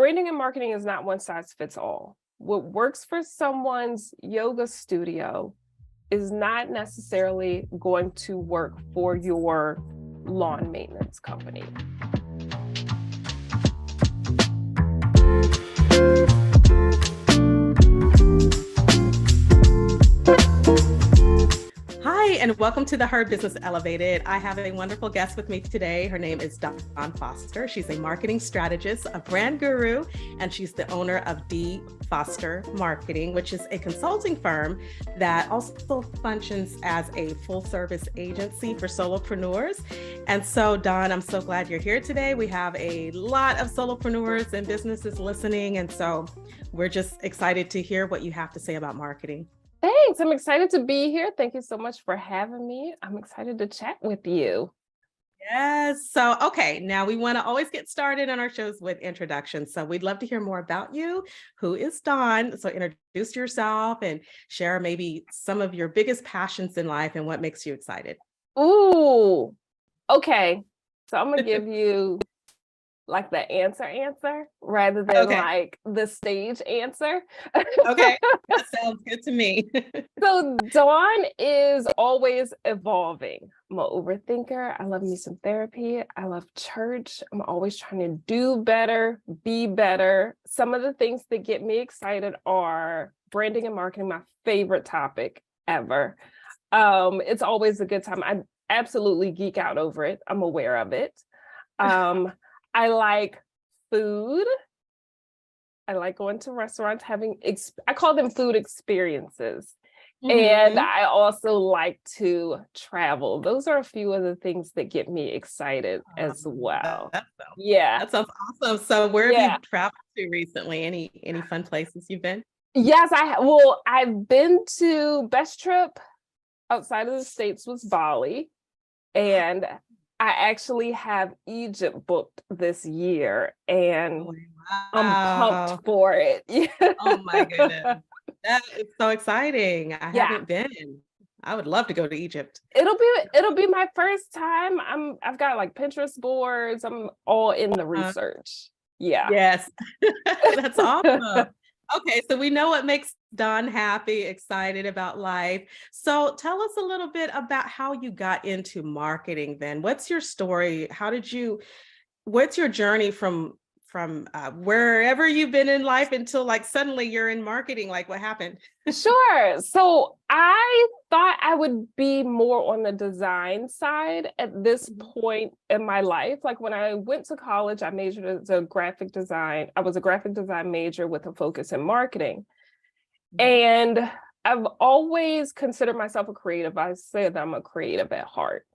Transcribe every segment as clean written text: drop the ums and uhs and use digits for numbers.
branding and marketing is not one size fits all. What works for someone's yoga studio is not necessarily going to work for your lawn maintenance company. Hi, and welcome to the Her Business Elevated. I have a wonderful guest with me today. Her name is Dawn Foster. She's a marketing strategist, a brand guru, and she's the owner of D Foster Marketing, which is a consulting firm that also functions as a full-service agency for solopreneurs. And so, Dawn, I'm so glad you're here today. We have a lot of solopreneurs and businesses listening, and so we're just excited to hear what you have to say about marketing. Thanks. I'm excited to be here. Thank you so much for having me. I'm excited to chat with you. Yes. So, okay. Now we want to always get started on our shows with introductions. So we'd love to hear more about you. Who is Dawn? So introduce yourself and share maybe some of your biggest passions in life and what makes you excited. Ooh, okay. So I'm gonna give you like the answer rather than like the stage answer. Okay, that sounds good to me. So Dawn is always evolving. I'm an overthinker. I love me some therapy. I love church. I'm always trying to do better, be better. Some of the things that get me excited are branding and marketing, my favorite topic ever. It's always a good time. I absolutely geek out over it. I'm aware of it. I like food. I like going to restaurants, I call them food experiences. Mm-hmm. And I also like to travel. Those are a few of the things that get me excited as well. That sounds awesome. So where have you traveled to recently? Any fun places you've been? Yes, I've been to best trip outside of the States was Bali. And I actually have Egypt booked this year, and I'm pumped for it. Oh my goodness. That is so exciting. I haven't been. I would love to go to Egypt. It'll be my first time. I've got like Pinterest boards. I'm all in the research. Yes. That's awesome. Okay, so we know what makes Dawn happy, excited about life. So tell us a little bit about how you got into marketing then. What's your story? What's your journey from wherever you've been in life until like suddenly you're in marketing? Like what happened? Sure. So I thought I would be more on the design side at this point in my life. Like when I went to college, I majored as a graphic design. I was a graphic design major with a focus in marketing. And I've always considered myself a creative. I say that I'm a creative at heart.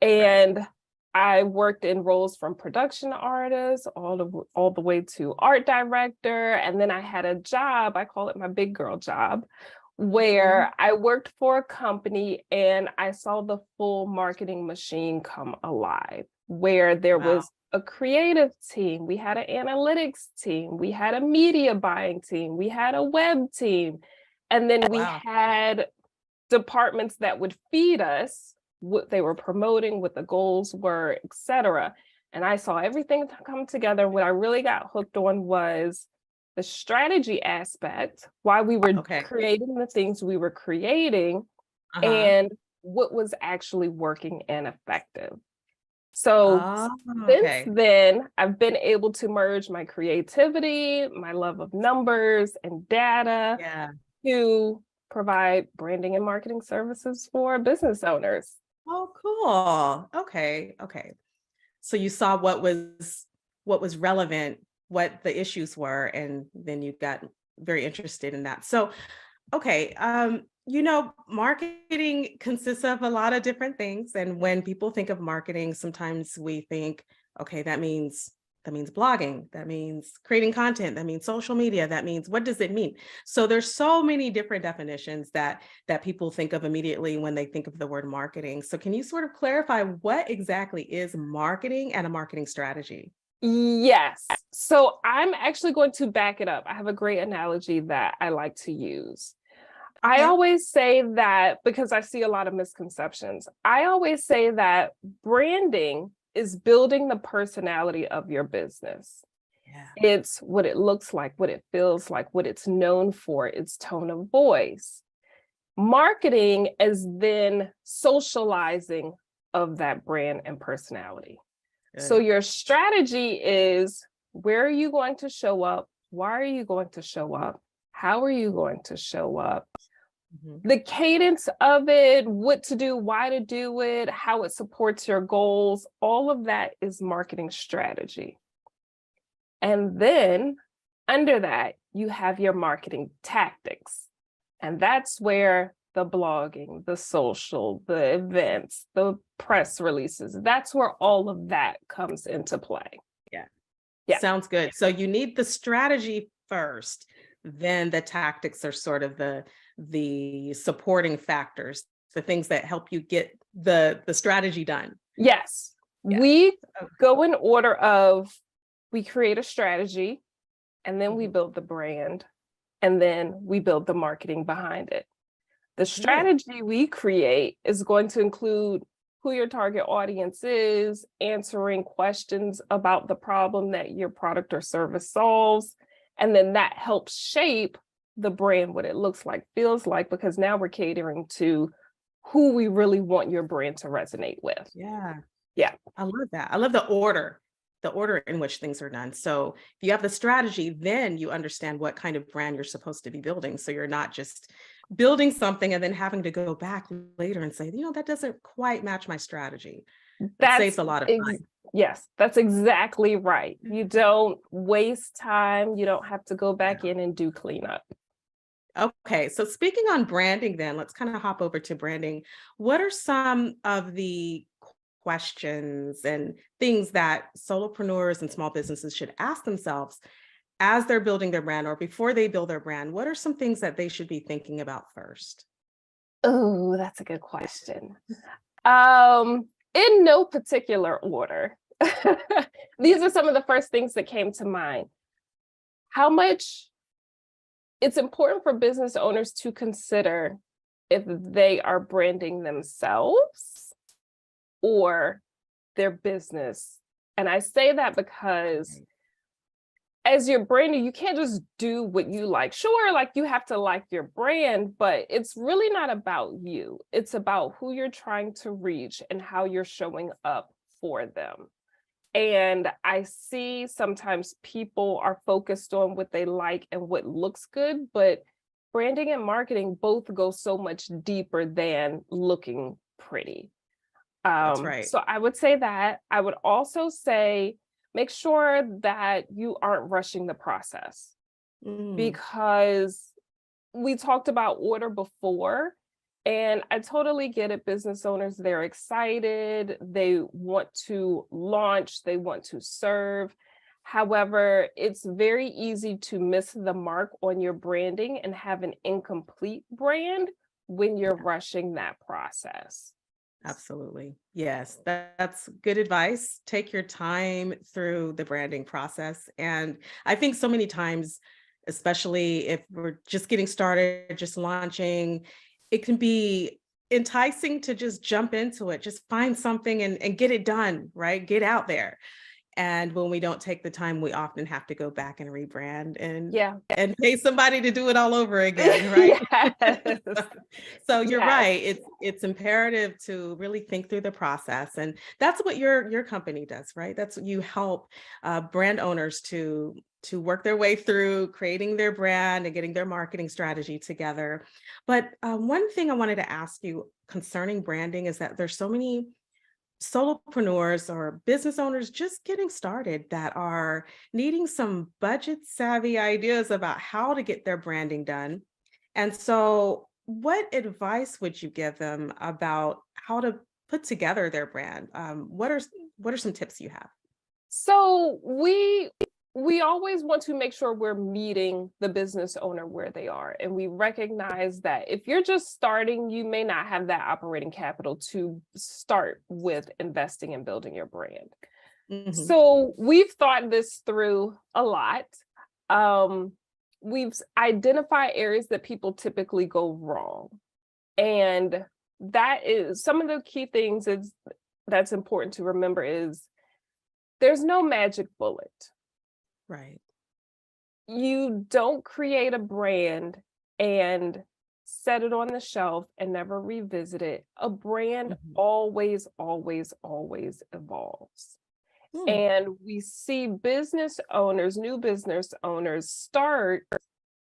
And I worked in roles from production artist all the way to art director. And then I had a job, I call it my big girl job, where I worked for a company and I saw the full marketing machine come alive, where there was a creative team, we had an analytics team, we had a media buying team, we had a web team, and then we had departments that would feed us what they were promoting, what the goals were, etc. And I saw everything come together. What I really got hooked on was the strategy aspect, why we were creating the things we were creating, and what was actually working and effective. So since then, I've been able to merge my creativity, my love of numbers and data to provide branding and marketing services for business owners. Oh, cool. Okay. So you saw what was relevant, what the issues were, and then you got very interested in that. So, marketing consists of a lot of different things. And when people think of marketing, sometimes we think, okay, that means blogging, that means creating content, that means social media, that means, what does it mean? So there's so many different definitions that people think of immediately when they think of the word marketing. So can you sort of clarify what exactly is marketing and a marketing strategy? Yes. So I'm actually going to back it up. I have a great analogy that I like to use. I always say that, because I see a lot of misconceptions, I always say that branding is building the personality of your business. Yeah. It's what it looks like, what it feels like, what it's known for, its tone of voice. Marketing is then socializing of that brand and personality. So Good. your strategy is, where are you going to show up? Why are you going to show up? How are you going to show up? Mhm. The cadence of it, what to do, why to do it, how it supports your goals, all of that is marketing strategy. And then under that, you have your marketing tactics. And that's where the blogging, the social, the events, the press releases, that's where all of that comes into play. Yeah. Yeah. Sounds good. So you need the strategy first, then the tactics are sort of the supporting factors, the things that help you get the strategy done. Yes. Yeah. We Okay. go in order of, we create a strategy, and then we Mhm. build the brand, and then we build the marketing behind it. The Good. strategy we create is going to include who your target audience is, answering questions about the problem that your product or service solves, and then that helps shape the brand, what it looks like, feels like, because now we're catering to who we really want your brand to resonate with. Yeah. Yeah. I love that. I love the order in which things are done. So if you have the strategy, then you understand what kind of brand you're supposed to be building. So you're not just building something and then having to go back later and say, that doesn't quite match my strategy. It saves That's a lot of time. yes, that's exactly right. You don't waste time. You don't have to go back in and do cleanup. Okay, so speaking on branding, then let's kind of hop over to branding. What are some of the questions and things that solopreneurs and small businesses should ask themselves as they're building their brand or before they build their brand? What are some things that they should be thinking about first? Oh, that's a good question. In no particular order. These are some of the first things that came to mind. How much it's important for business owners to consider if they are branding themselves or their business. And I say that because as your brand, you can't just do what you like. Sure, like you have to like your brand, but it's really not about you. It's about who you're trying to reach and how you're showing up for them. And I see sometimes people are focused on what they like and what looks good, but branding and marketing both go so much deeper than looking pretty. That's right. So I would say that. I would also say, make sure that you aren't rushing the process, Mm, because we talked about order before, and I totally get it. Business owners, they're excited. They want to launch, they want to serve. However, it's very easy to miss the mark on your branding and have an incomplete brand when you're rushing that process. absolutely. Yes, that's good advice. Take your time through the branding process. And I think so many times, especially if we're just getting started, just launching, it can be enticing to just jump into it, just find something and get it done, right? Get out there. And when we don't take the time, we often have to go back and rebrand Yeah. and pay somebody to do it all over again, right? Yes. So you're Yes. right. It's imperative to really think through the process, and that's what your company does, right? That's what you help brand owners to work their way through creating their brand and getting their marketing strategy together. But one thing I wanted to ask you concerning branding is that there's so many solopreneurs or business owners just getting started that are needing some budget savvy ideas about how to get their branding done. And so, what advice would you give them about how to put together their brand? What are some tips you have? So we always want to make sure we're meeting the business owner where they are. And we recognize that if you're just starting, you may not have that operating capital to start with investing in building your brand. Mhm. So we've thought this through a lot. We've identified areas that people typically go wrong. And that is some of the key things is that's important to remember is there's no magic bullet. Right. You don't create a brand and set it on the shelf and never revisit it. A brand Mhm. always, always, always evolves. Mm, And we see business owners, new business owners start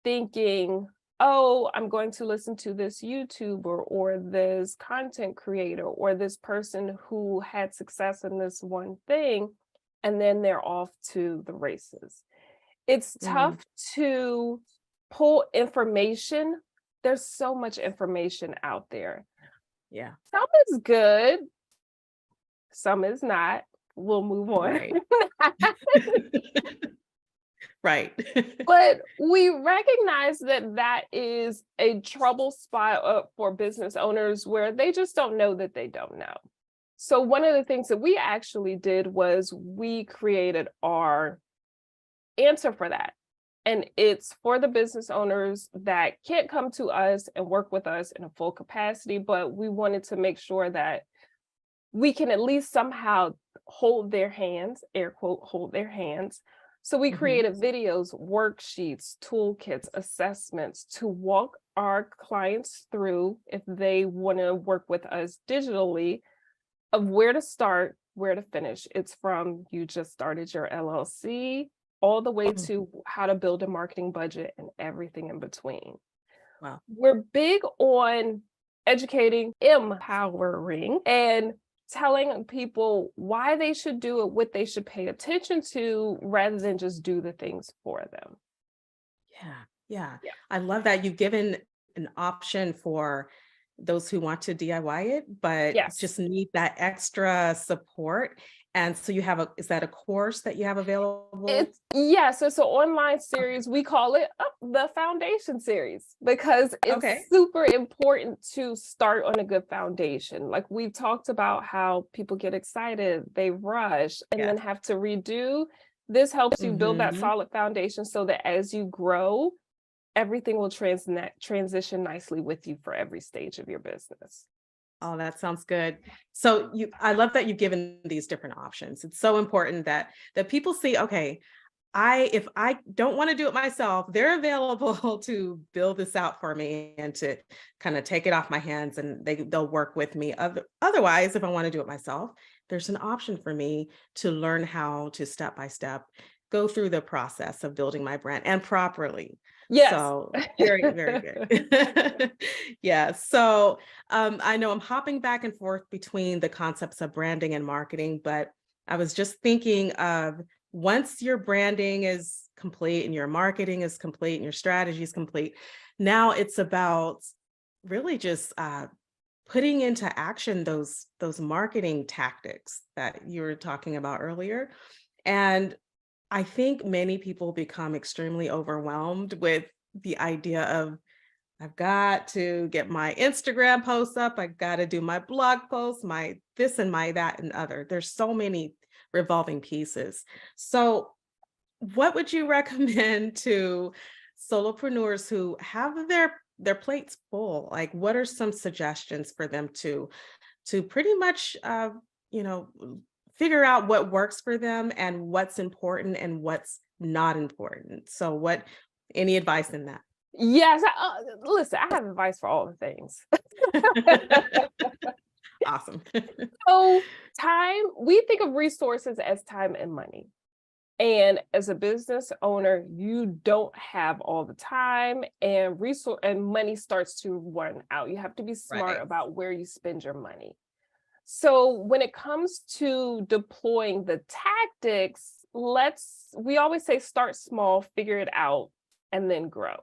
thinking, oh, I'm going to listen to this YouTuber or this content creator or this person who had success in this one thing. And then they're off to the races. It's tough mm, to pull information. There's so much information out there. yeah. Some is good, some is not. We'll move on. Right. Right. But we recognize that that is a trouble spot for business owners where they just don't know that they don't know. So one of the things that we actually did was we created our answer for that. And it's for the business owners that can't come to us and work with us in a full capacity, but we wanted to make sure that we can at least somehow hold their hands, air quote, hold their hands. So we Mhm. created videos, worksheets, toolkits, assessments to walk our clients through if they want to work with us digitally of where to start, where to finish. It's from you just started your LLC all the way Mhm. to how to build a marketing budget and everything in between. Wow. We're big on educating, empowering, and telling people why they should do it, what they should pay attention to, rather than just do the things for them. Yeah. Yeah. Yeah. I love that you've given an option for those who want to DIY it, but Yes. just need that extra support. And so you have is that a course that you have available? It's yes, it's an online Okay. series. We call it the foundation series because Okay. it's super important to start on a good foundation. Like we've talked about how people get excited, they rush, and then Yes. have to redo. This helps you build that Hmm. solid foundation so that as you grow, everything will transition nicely with you for every stage of your business. Oh, that sounds good. So I love that you've given these different options. It's so important that people see, okay, if I don't want to do it myself, they're available to build this out for me and to kind of take it off my hands, and they'll work with me. Otherwise, if I want to do it myself, there's an option for me to learn how to step by step go through the process of building my brand and properly. Yes. So very, very good. Yeah. So I know I'm hopping back and forth between the concepts of branding and marketing, but I was just thinking of once your branding is complete and your marketing is complete and your strategy is complete, now it's about really just putting into action those marketing tactics that you were talking about earlier. And I think many people become extremely overwhelmed with the idea of I've got to get my Instagram posts up. I've got to do my blog posts, my this and my that and other. There's so many revolving pieces. So, what would you recommend to solopreneurs who have their plates full? Like, what are some suggestions for them to pretty much, you know, figure out what works for them and what's important and what's not important? So, what any advice in that? Yes. Listen, I have advice for all the things. Awesome. So, we think of resources as time and money. And as a business owner, you don't have all the time and resource and money starts to run out. You have to be smart Right. about where you spend your money. So when it comes to deploying the tactics, we always say start small, figure it out, and then grow.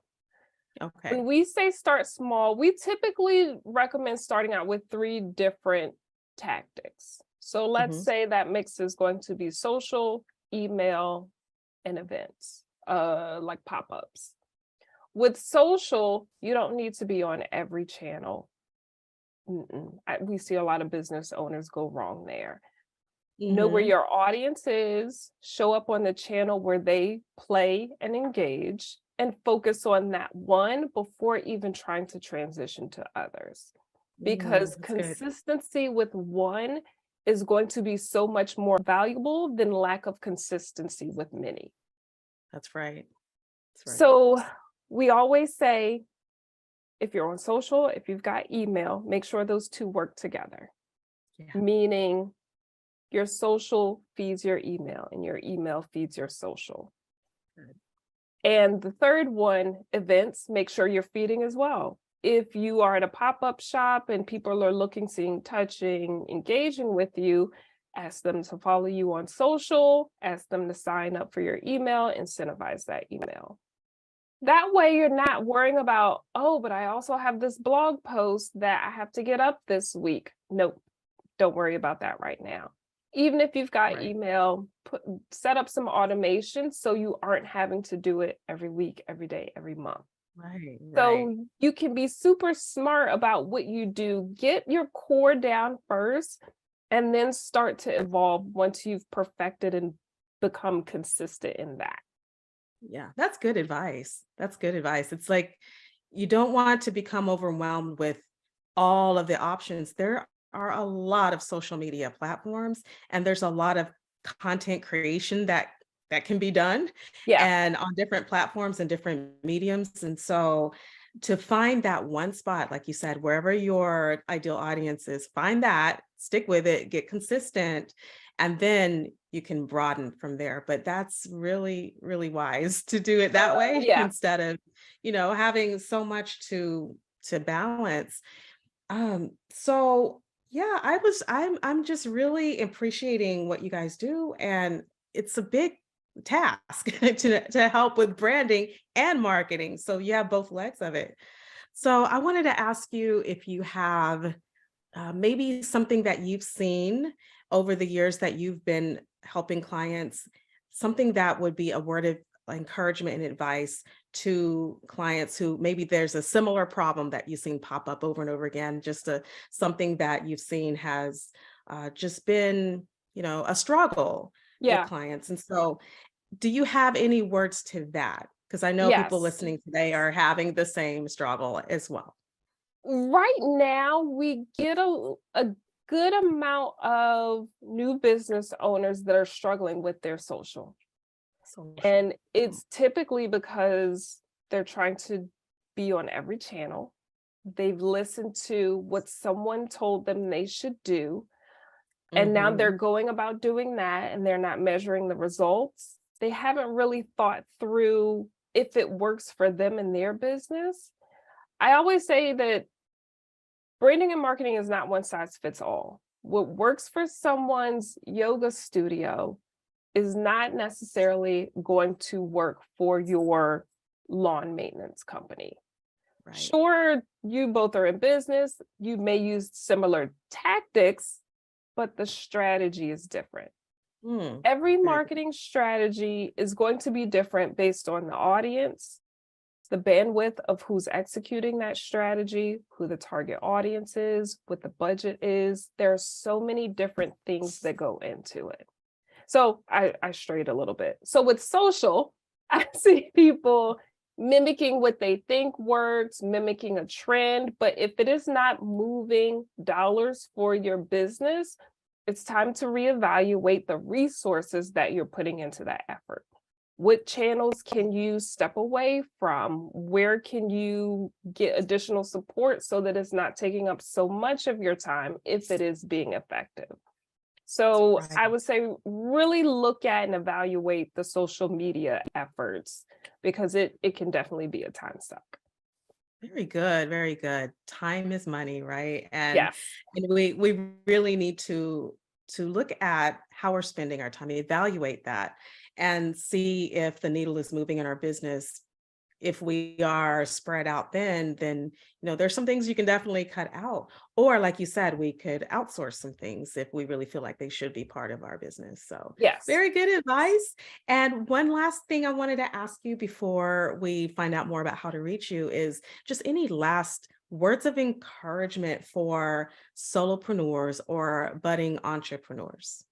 Okay. When we say start small, we typically recommend starting out with 3 different tactics. So let's Mhm. say that mix is going to be social, email, and events, like pop-ups. With social, you don't need to be on every channel. We see a lot of business owners go wrong there. Know where Mhm. your audience is, show up on the channel where they play and engage, and focus on that one before even trying to transition to others. Because That's good. consistency with one is going to be so much more valuable than lack of consistency with many. That's right. That's right. So we always say, if you're on social, if you've got email, make sure those two work together, Yeah. meaning your social feeds your email and your email feeds your social. Good. And the third one, events, make sure you're feeding as well. If you are at a pop-up shop and people are looking, seeing, touching, engaging with you, ask them to follow you on social, ask them to sign up for your email, incentivize that email. That way you're not worrying about, oh, but I also have this blog post that I have to get up this week. Nope, don't worry about that right now. Even if you've got Right. email, set up some automation so you aren't having to do it every week, every day, every month. Right. Right. So you can be super smart about what you do. Get your core down first, and then start to evolve once you've perfected and become consistent in that. Yeah, that's good advice. That's good advice. It's like you don't want to become overwhelmed with all of the options. There are a lot of social media platforms and there's a lot of content creation that can be done Yeah, and on different platforms and different mediums. And so to find that one spot, like you said, wherever your ideal audience is, find that, stick with it, get consistent, and then you can broaden from there. But that's really, really wise to do it that way yeah, instead of, having so much to balance. So yeah, I'm just really appreciating what you guys do. And it's a big task to help with branding and marketing. So you have both legs of it. So I wanted to ask you if you have maybe something that you've seen over the years that you've been helping clients, something that would be a word of encouragement and advice to clients who maybe there's a similar problem that you've seen pop up over and over again, just something that you've seen has just been, a struggle with yeah, clients. And so do you have any words to that? Because I know people yes. listening today are having the same struggle as well. Right now, we get a good amount of new business owners that are struggling with their social. Social. And it's typically because they're trying to be on every channel. They've listened to what someone told them they should do, and now they're Mm-hmm. going about doing that and they're not measuring the results. They haven't really thought through if it works for them in their business. I always say that branding and marketing is not one size fits all. What works for someone's yoga studio is not necessarily going to work for your lawn maintenance company. Right. Sure, you both are in business, you may use similar tactics, but the strategy is different. Mm, Every very good. marketing strategy is going to be different based on the audience, the bandwidth of who's executing that strategy, who the target audience is, what the budget is. There are so many different things that go into it. So I strayed a little bit. So with social, I see people mimicking what they think works, mimicking a trend. But if it is not moving dollars for your business, it's time to reevaluate the resources that you're putting into that effort. What channels can you step away from? Where can you get additional support so that it's not taking up so much of your time if it is being effective? So Right. I would say really look at and evaluate the social media efforts because it can definitely be a time suck. Very good. Very good. Time is money, right? And Yes. and we really need to look at how we're spending our time, evaluate that, and see if the needle is moving in our business. If we are spread out then there's some things you can definitely cut out, or like you said, we could outsource some things if we really feel like they should be part of our business. So Yes. very good advice. And one last thing I wanted to ask you before we find out more about how to reach you is just any last words of encouragement for solopreneurs or budding entrepreneurs.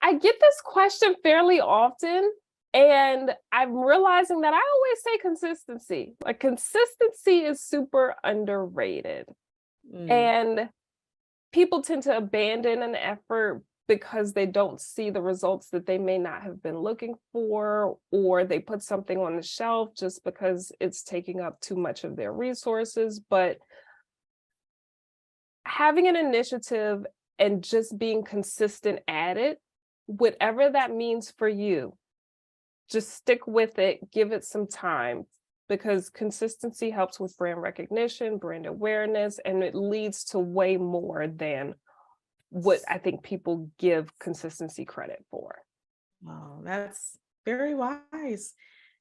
I get this question fairly often, and I'm realizing that I always say consistency. Like consistency is super underrated. Mm, And people tend to abandon an effort because they don't see the results that they may not have been looking for, or they put something on the shelf just because it's taking up too much of their resources. But having an initiative and just being consistent at it, whatever that means for you, just stick with it, give it some time, because consistency helps with brand recognition, brand awareness, and it leads to way more than what I think people give consistency credit for. Wow, that's very wise.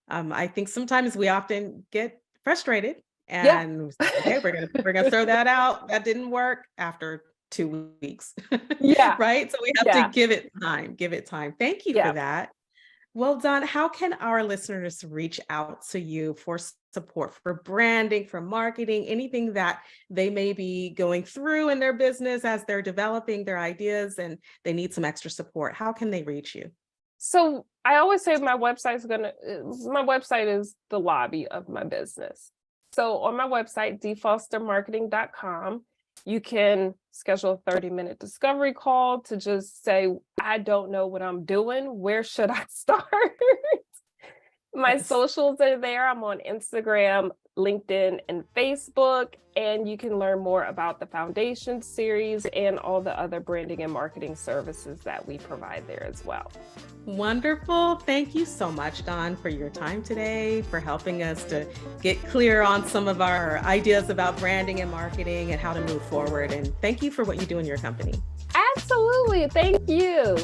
I think sometimes we often get frustrated Yeah. and okay, we're gonna throw that out. That didn't work after 2 weeks, Yeah. right? So we have to Yeah. give it time. Give it time. Thank you for Yeah. that. Well done. How can our listeners reach out to you for support, for branding, for marketing, anything that they may be going through in their business as they're developing their ideas and they need some extra support? How can they reach you? So I always say my website is the lobby of my business. So on my website, dfostermarketing.com, you can schedule a 30-minute discovery call to just say, I don't know what I'm doing. Where should I start? My Yes. socials are there. I'm on Instagram, LinkedIn, and Facebook. And you can learn more about the Foundation series and all the other branding and marketing services that we provide there as well. Wonderful. Thank you so much, Dawn, for your time today, for helping us to get clear on some of our ideas about branding and marketing and how to move forward. And thank you for what you do in your company. Absolutely. Thank you.